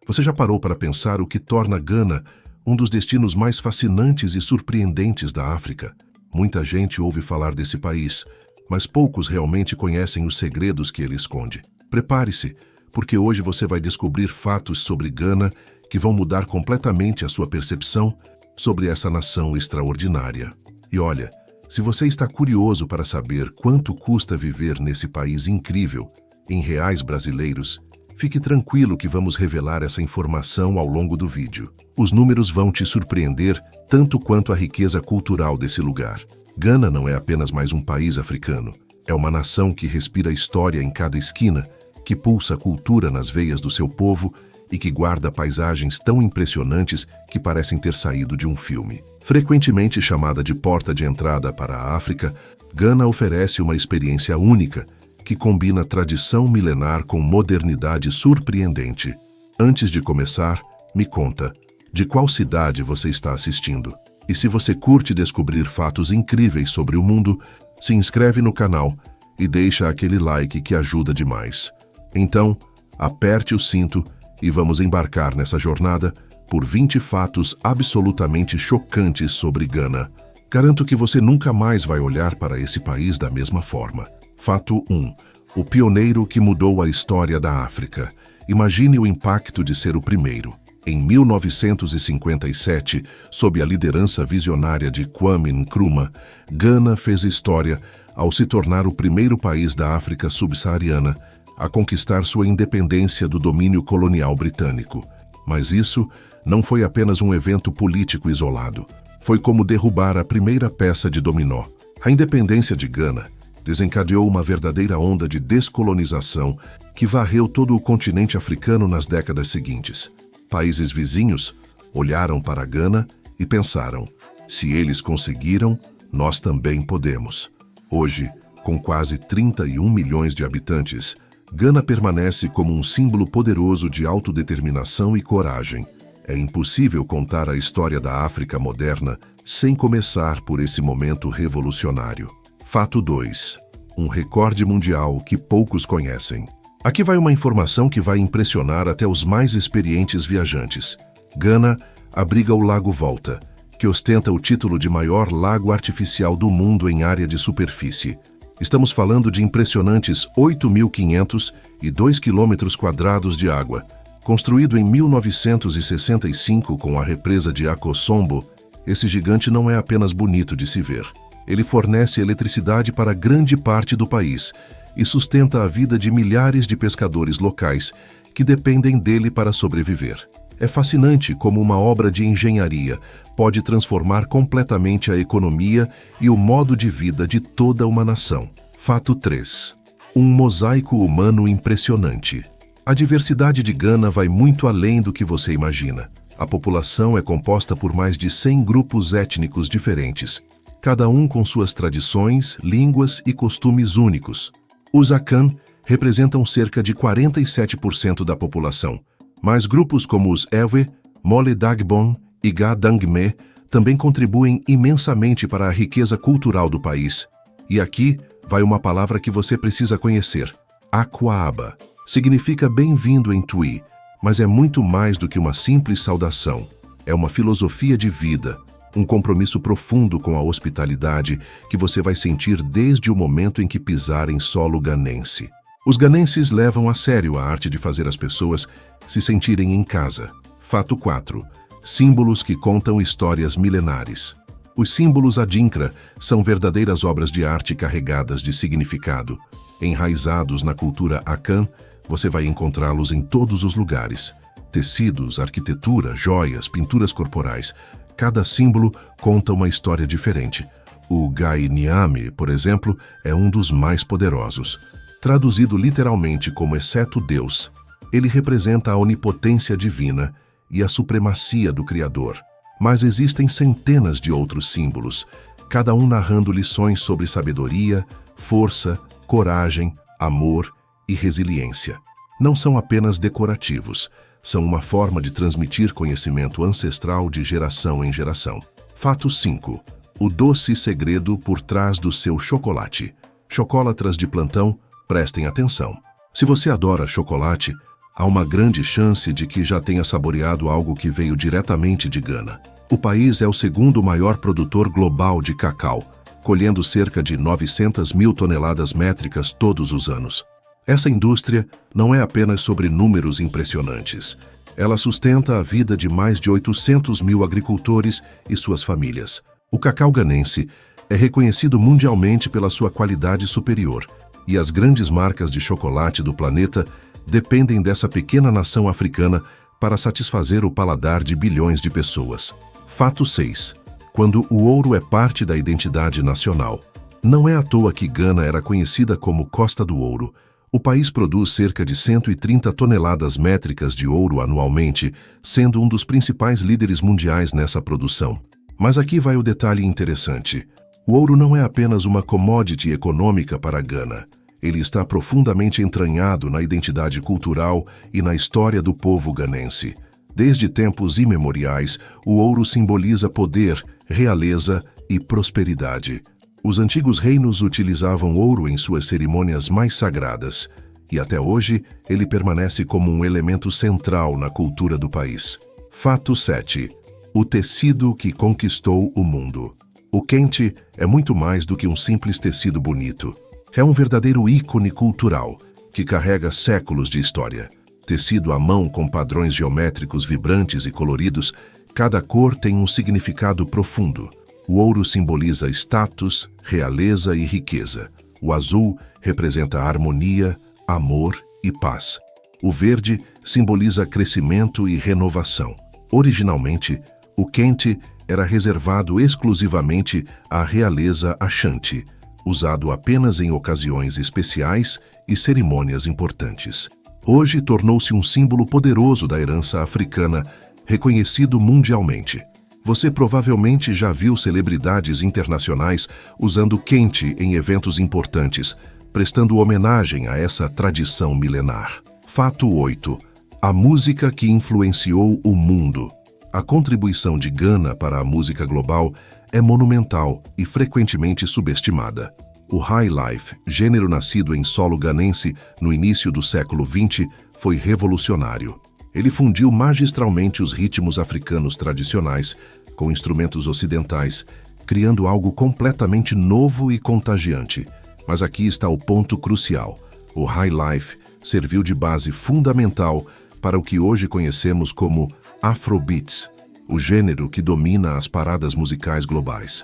Você já parou para pensar o que torna Gana um dos destinos mais fascinantes e surpreendentes da África? Muita gente ouve falar desse país, mas poucos realmente conhecem os segredos que ele esconde. Prepare-se, porque hoje você vai descobrir fatos sobre Gana que vão mudar completamente a sua percepção sobre essa nação extraordinária. E olha, se você está curioso para saber quanto custa viver nesse país incrível, em reais brasileiros, fique tranquilo que vamos revelar essa informação ao longo do vídeo. Os números vão te surpreender tanto quanto a riqueza cultural desse lugar. Gana não é apenas mais um país africano. É uma nação que respira história em cada esquina, que pulsa cultura nas veias do seu povo e que guarda paisagens tão impressionantes que parecem ter saído de um filme. Frequentemente chamada de porta de entrada para a África, Gana oferece uma experiência única que combina tradição milenar com modernidade surpreendente. Antes de começar, me conta, de qual cidade você está assistindo? E se você curte descobrir fatos incríveis sobre o mundo, se inscreve no canal e deixa aquele like que ajuda demais. Então, aperte o cinto e vamos embarcar nessa jornada por 20 fatos absolutamente chocantes sobre Gana. Garanto que você nunca mais vai olhar para esse país da mesma forma. Fato 1. O pioneiro que mudou a história da África. Imagine o impacto de ser o primeiro. Em 1957, sob a liderança visionária de Kwame Nkrumah, Gana fez história ao se tornar o primeiro país da África subsaariana a conquistar sua independência do domínio colonial britânico. Mas isso não foi apenas um evento político isolado. Foi como derrubar a primeira peça de dominó. A independência de Gana desencadeou uma verdadeira onda de descolonização que varreu todo o continente africano nas décadas seguintes. Países vizinhos olharam para Gana e pensaram: se eles conseguiram, nós também podemos. Hoje, com quase 31 milhões de habitantes, Gana permanece como um símbolo poderoso de autodeterminação e coragem. É impossível contar a história da África moderna sem começar por esse momento revolucionário. Fato 2. Um recorde mundial que poucos conhecem. Aqui vai uma informação que vai impressionar até os mais experientes viajantes. Gana abriga o Lago Volta, que ostenta o título de maior lago artificial do mundo em área de superfície. Estamos falando de impressionantes 8.502 km² de água. Construído em 1965 com a represa de Akosombo, esse gigante não é apenas bonito de se ver. Ele fornece eletricidade para grande parte do país e sustenta a vida de milhares de pescadores locais que dependem dele para sobreviver. É fascinante como uma obra de engenharia pode transformar completamente a economia e o modo de vida de toda uma nação. Fato 3. Um mosaico humano impressionante. A diversidade de Gana vai muito além do que você imagina. A população é composta por mais de 100 grupos étnicos diferentes, cada um com suas tradições, línguas e costumes únicos. Os Akan representam cerca de 47% da população, mas grupos como os Ewe, Mole Dagbon e Ga Dangme também contribuem imensamente para a riqueza cultural do país. E aqui vai uma palavra que você precisa conhecer: Akwaaba. Significa bem-vindo em Twi, mas é muito mais do que uma simples saudação. É uma filosofia de vida, um compromisso profundo com a hospitalidade que você vai sentir desde o momento em que pisar em solo ganense. Os ganenses levam a sério a arte de fazer as pessoas se sentirem em casa. Fato 4. Símbolos que contam histórias milenares. Os símbolos Adinkra são verdadeiras obras de arte carregadas de significado. Enraizados na cultura Akan, você vai encontrá-los em todos os lugares. Tecidos, arquitetura, joias, pinturas corporais. Cada símbolo conta uma história diferente. O Gai Niame, por exemplo, é um dos mais poderosos. Traduzido literalmente como exceto Deus, ele representa a onipotência divina e a supremacia do Criador. Mas existem centenas de outros símbolos, cada um narrando lições sobre sabedoria, força, coragem, amor e resiliência. Não são apenas decorativos, são uma forma de transmitir conhecimento ancestral de geração em geração. Fato 5. O doce segredo por trás do seu chocolate. Chocolatras de plantão, prestem atenção. Se você adora chocolate, há uma grande chance de que já tenha saboreado algo que veio diretamente de Gana. O país é o segundo maior produtor global de cacau, colhendo cerca de 900 mil toneladas métricas todos os anos. Essa indústria não é apenas sobre números impressionantes. Ela sustenta a vida de mais de 800 mil agricultores e suas famílias. O cacau ganense é reconhecido mundialmente pela sua qualidade superior, e as grandes marcas de chocolate do planeta dependem dessa pequena nação africana para satisfazer o paladar de bilhões de pessoas. Fato 6. Quando o ouro é parte da identidade nacional. Não é à toa que Gana era conhecida como Costa do Ouro. O país produz cerca de 130 toneladas métricas de ouro anualmente, sendo um dos principais líderes mundiais nessa produção. Mas aqui vai o detalhe interessante. O ouro não é apenas uma commodity econômica para Gana. Ele está profundamente entranhado na identidade cultural e na história do povo ganense. Desde tempos imemoriais, o ouro simboliza poder, realeza e prosperidade. Os antigos reinos utilizavam ouro em suas cerimônias mais sagradas, e até hoje ele permanece como um elemento central na cultura do país. Fato 7. O tecido que conquistou o mundo. O quente é muito mais do que um simples tecido bonito. É um verdadeiro ícone cultural, que carrega séculos de história. Tecido à mão com padrões geométricos vibrantes e coloridos, cada cor tem um significado profundo. O ouro simboliza status, realeza e riqueza. O azul representa harmonia, amor e paz. O verde simboliza crescimento e renovação. Originalmente, o quente era reservado exclusivamente à realeza Ashanti, usado apenas em ocasiões especiais e cerimônias importantes. Hoje tornou-se um símbolo poderoso da herança africana, reconhecido mundialmente. Você provavelmente já viu celebridades internacionais usando quente em eventos importantes, prestando homenagem a essa tradição milenar. Fato 8. A música que influenciou o mundo. A contribuição de Gana para a música global é monumental e frequentemente subestimada. O High Life, gênero nascido em solo ganense no início do século XX, foi revolucionário. Ele fundiu magistralmente os ritmos africanos tradicionais com instrumentos ocidentais, criando algo completamente novo e contagiante. Mas aqui está o ponto crucial. O High Life serviu de base fundamental para o que hoje conhecemos como Afrobeats, o gênero que domina as paradas musicais globais,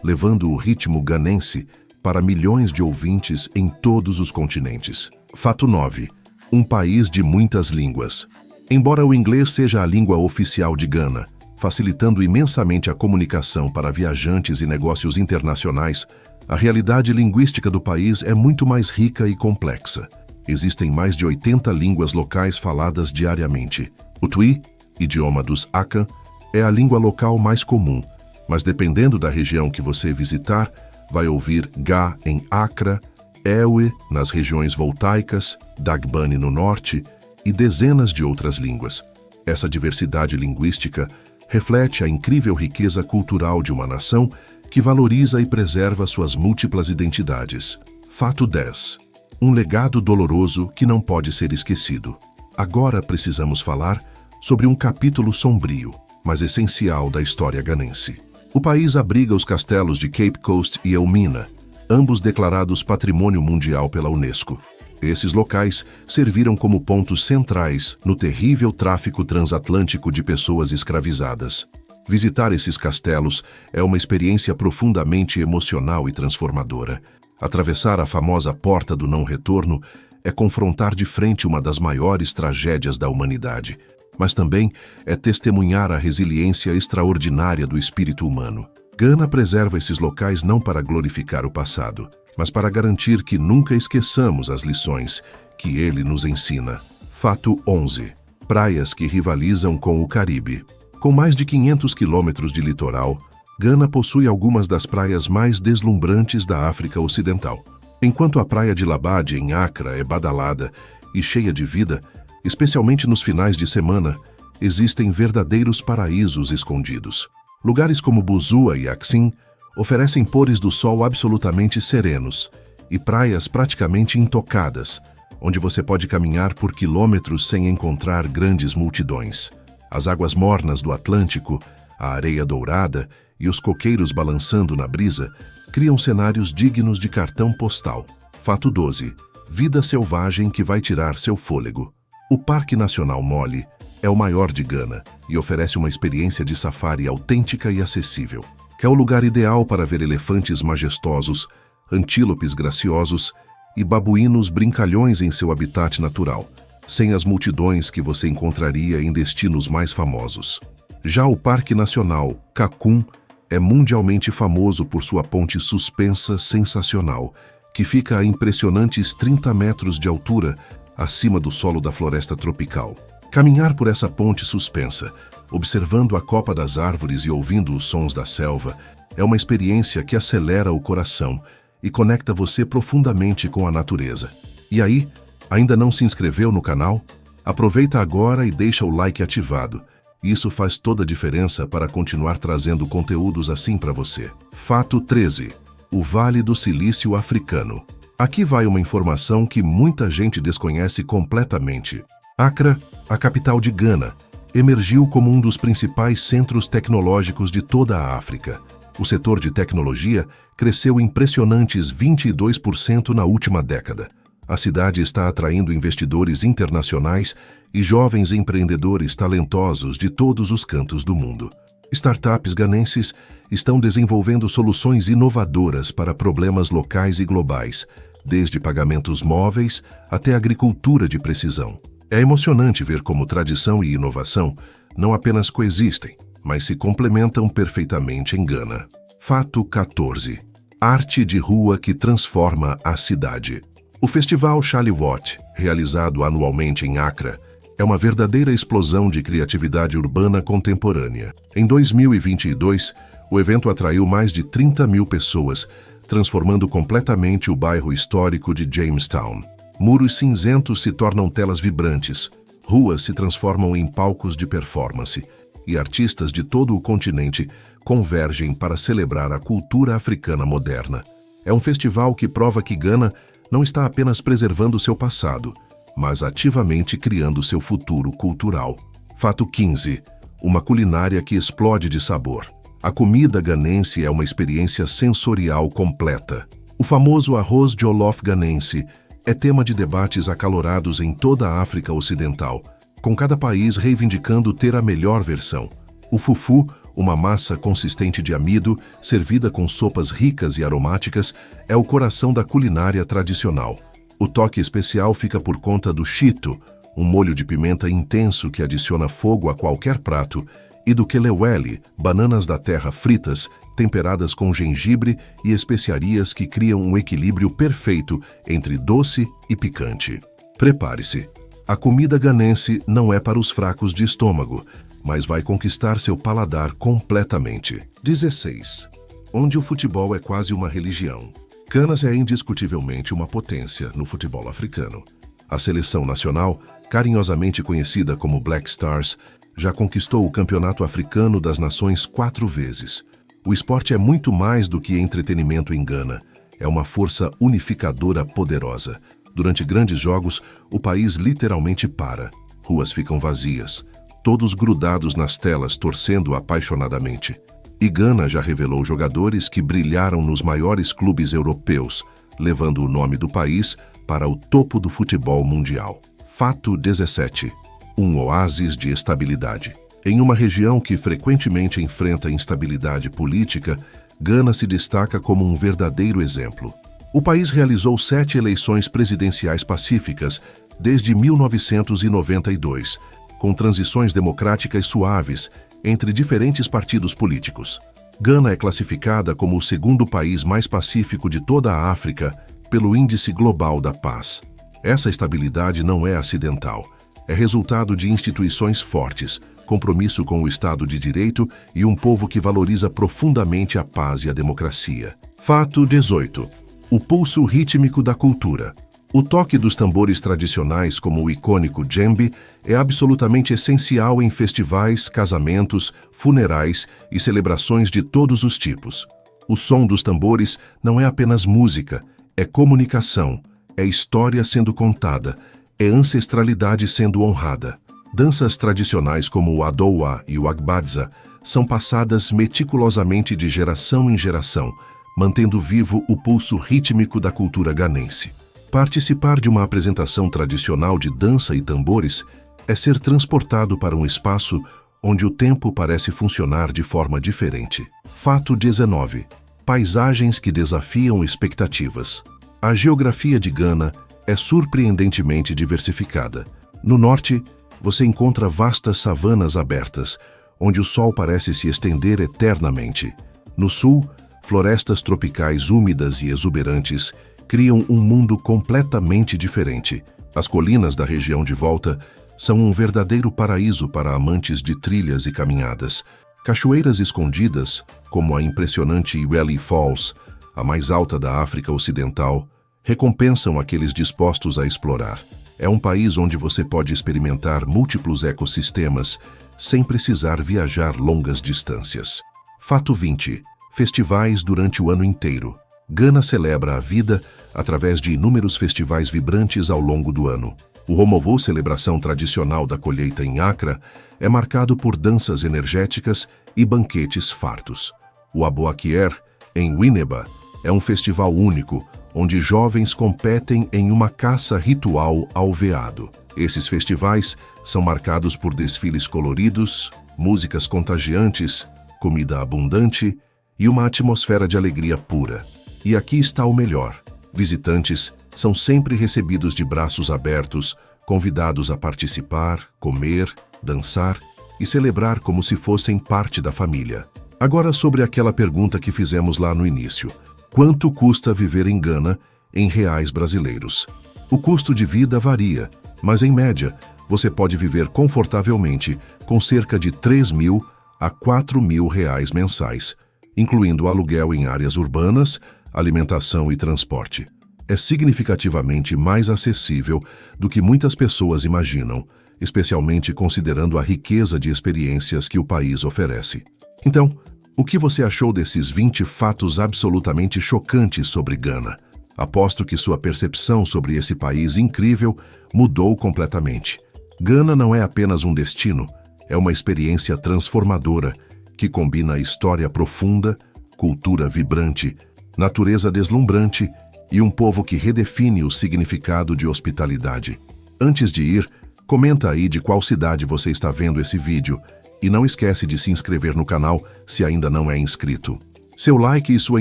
levando o ritmo ganense para milhões de ouvintes em todos os continentes. Fato 9. Um país de muitas línguas. Embora o inglês seja a língua oficial de Gana, facilitando imensamente a comunicação para viajantes e negócios internacionais, a realidade linguística do país é muito mais rica e complexa. Existem mais de 80 línguas locais faladas diariamente. O Twi, idioma dos Akan, é a língua local mais comum, mas dependendo da região que você visitar, vai ouvir Ga em Accra, Ewe nas regiões voltaicas, Dagbani no norte e dezenas de outras línguas. Essa diversidade linguística reflete a incrível riqueza cultural de uma nação que valoriza e preserva suas múltiplas identidades. Fato 10. Um legado doloroso que não pode ser esquecido. Agora precisamos falar sobre um capítulo sombrio, mas essencial da história ganense. O país abriga os castelos de Cape Coast e Elmina, ambos declarados Patrimônio Mundial pela Unesco. Esses locais serviram como pontos centrais no terrível tráfico transatlântico de pessoas escravizadas. Visitar esses castelos é uma experiência profundamente emocional e transformadora. Atravessar a famosa Porta do Não Retorno é confrontar de frente uma das maiores tragédias da humanidade, mas também é testemunhar a resiliência extraordinária do espírito humano. Gana preserva esses locais não para glorificar o passado, mas para garantir que nunca esqueçamos as lições que ele nos ensina. Fato 11. Praias que rivalizam com o Caribe. Com mais de 500 quilômetros de litoral, Gana possui algumas das praias mais deslumbrantes da África Ocidental. Enquanto a praia de Labade, em Accra, é badalada e cheia de vida, especialmente nos finais de semana, existem verdadeiros paraísos escondidos. Lugares como Buzua e Aksim oferecem pôres do sol absolutamente serenos e praias praticamente intocadas, onde você pode caminhar por quilômetros sem encontrar grandes multidões. As águas mornas do Atlântico, a areia dourada e os coqueiros balançando na brisa criam cenários dignos de cartão postal. Fato 12. Vida selvagem que vai tirar seu fôlego. O Parque Nacional Mole é o maior de Gana e oferece uma experiência de safari autêntica e acessível. É o lugar ideal para ver elefantes majestosos, antílopes graciosos e babuínos brincalhões em seu habitat natural, sem as multidões que você encontraria em destinos mais famosos. Já o Parque Nacional Cacum é mundialmente famoso por sua ponte suspensa sensacional, que fica a impressionantes 30 metros de altura acima do solo da floresta tropical. Caminhar por essa ponte suspensa, observando a copa das árvores e ouvindo os sons da selva, é uma experiência que acelera o coração e conecta você profundamente com a natureza. E aí, ainda não se inscreveu no canal? Aproveita agora e deixa o like ativado. Isso faz toda a diferença para continuar trazendo conteúdos assim para você. Fato 13. O Vale do Silício Africano. Aqui vai uma informação que muita gente desconhece completamente. Accra, a capital de Gana, emergiu como um dos principais centros tecnológicos de toda a África. O setor de tecnologia cresceu impressionantes 22% na última década. A cidade está atraindo investidores internacionais e jovens empreendedores talentosos de todos os cantos do mundo. Startups ganenses estão desenvolvendo soluções inovadoras para problemas locais e globais, desde pagamentos móveis até agricultura de precisão. É emocionante ver como tradição e inovação não apenas coexistem, mas se complementam perfeitamente em Gana. Fato 14. Arte de rua que transforma a cidade. O Festival Chaliwot, realizado anualmente em Accra, é uma verdadeira explosão de criatividade urbana contemporânea. Em 2022, o evento atraiu mais de 30 mil pessoas, transformando completamente o bairro histórico de Jamestown. Muros cinzentos se tornam telas vibrantes, ruas se transformam em palcos de performance, e artistas de todo o continente convergem para celebrar a cultura africana moderna. É um festival que prova que Gana não está apenas preservando seu passado, mas ativamente criando seu futuro cultural. Fato 15. Uma culinária que explode de sabor. A comida ganense é uma experiência sensorial completa. O famoso arroz jollof ganense é tema de debates acalorados em toda a África Ocidental, com cada país reivindicando ter a melhor versão. O fufu, uma massa consistente de amido, servida com sopas ricas e aromáticas, é o coração da culinária tradicional. O toque especial fica por conta do chito, um molho de pimenta intenso que adiciona fogo a qualquer prato, e do kelewele, bananas da terra fritas, temperadas com gengibre e especiarias que criam um equilíbrio perfeito entre doce e picante. Prepare-se. A comida ganense não é para os fracos de estômago, mas vai conquistar seu paladar completamente. 16. Onde o futebol é quase uma religião. Canas é indiscutivelmente uma potência no futebol africano. A seleção nacional, carinhosamente conhecida como Black Stars, já conquistou o Campeonato Africano das Nações 4 vezes. O esporte é muito mais do que entretenimento em Gana. É uma força unificadora poderosa. Durante grandes jogos, o país literalmente para. Ruas ficam vazias, todos grudados nas telas torcendo apaixonadamente. E Gana já revelou jogadores que brilharam nos maiores clubes europeus, levando o nome do país para o topo do futebol mundial. Fato 17. Um oásis de estabilidade. Em uma região que frequentemente enfrenta instabilidade política, Gana se destaca como um verdadeiro exemplo. O país realizou 7 eleições presidenciais pacíficas desde 1992, com transições democráticas suaves entre diferentes partidos políticos. Gana é classificada como o segundo país mais pacífico de toda a África pelo Índice Global da Paz. Essa estabilidade não é acidental. É resultado de instituições fortes, compromisso com o Estado de Direito e um povo que valoriza profundamente a paz e a democracia. Fato 18. O pulso rítmico da cultura. O toque dos tambores tradicionais, como o icônico djembe, é absolutamente essencial em festivais, casamentos, funerais e celebrações de todos os tipos. O som dos tambores não é apenas música, é comunicação, é história sendo contada, é ancestralidade sendo honrada. Danças tradicionais como o Adowa e o Agbadza são passadas meticulosamente de geração em geração, mantendo vivo o pulso rítmico da cultura ganense. Participar de uma apresentação tradicional de dança e tambores é ser transportado para um espaço onde o tempo parece funcionar de forma diferente. Fato 19. Paisagens que desafiam expectativas. A geografia de Gana é surpreendentemente diversificada. No norte, você encontra vastas savanas abertas, onde o sol parece se estender eternamente. No sul, florestas tropicais úmidas e exuberantes criam um mundo completamente diferente. As colinas da região de volta são um verdadeiro paraíso para amantes de trilhas e caminhadas. Cachoeiras escondidas, como a impressionante Iweli Falls, a mais alta da África Ocidental, recompensam aqueles dispostos a explorar. É um país onde você pode experimentar múltiplos ecossistemas sem precisar viajar longas distâncias. Fato 20. Festivais durante o ano inteiro. Gana celebra a vida através de inúmeros festivais vibrantes ao longo do ano. O Homovo, celebração tradicional da colheita em Accra, é marcado por danças energéticas e banquetes fartos. O Aboakier, em Winneba, é um festival único, onde jovens competem em uma caça ritual ao veado. Esses festivais são marcados por desfiles coloridos, músicas contagiantes, comida abundante e uma atmosfera de alegria pura. E aqui está o melhor. Visitantes são sempre recebidos de braços abertos, convidados a participar, comer, dançar e celebrar como se fossem parte da família. Agora sobre aquela pergunta que fizemos lá no início. Quanto custa viver em Gana em reais brasileiros? O custo de vida varia, mas em média, você pode viver confortavelmente com cerca de 3.000 a 4.000 reais mensais, incluindo aluguel em áreas urbanas, alimentação e transporte. É significativamente mais acessível do que muitas pessoas imaginam, especialmente considerando a riqueza de experiências que o país oferece. Então, o que você achou desses 20 fatos absolutamente chocantes sobre Gana? Aposto que sua percepção sobre esse país incrível mudou completamente. Gana não é apenas um destino, é uma experiência transformadora que combina história profunda, cultura vibrante, natureza deslumbrante e um povo que redefine o significado de hospitalidade. Antes de ir, comenta aí de qual cidade você está vendo esse vídeo e não esquece de se inscrever no canal se ainda não é inscrito. Seu like e sua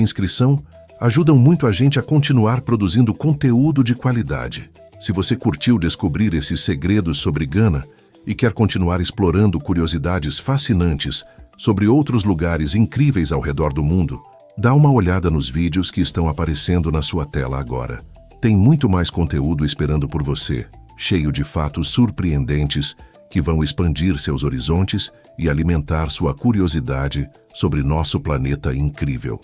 inscrição ajudam muito a gente a continuar produzindo conteúdo de qualidade. Se você curtiu descobrir esses segredos sobre Gana e quer continuar explorando curiosidades fascinantes sobre outros lugares incríveis ao redor do mundo, dá uma olhada nos vídeos que estão aparecendo na sua tela agora. Tem muito mais conteúdo esperando por você, cheio de fatos surpreendentes que vão expandir seus horizontes e alimentar sua curiosidade sobre nosso planeta incrível.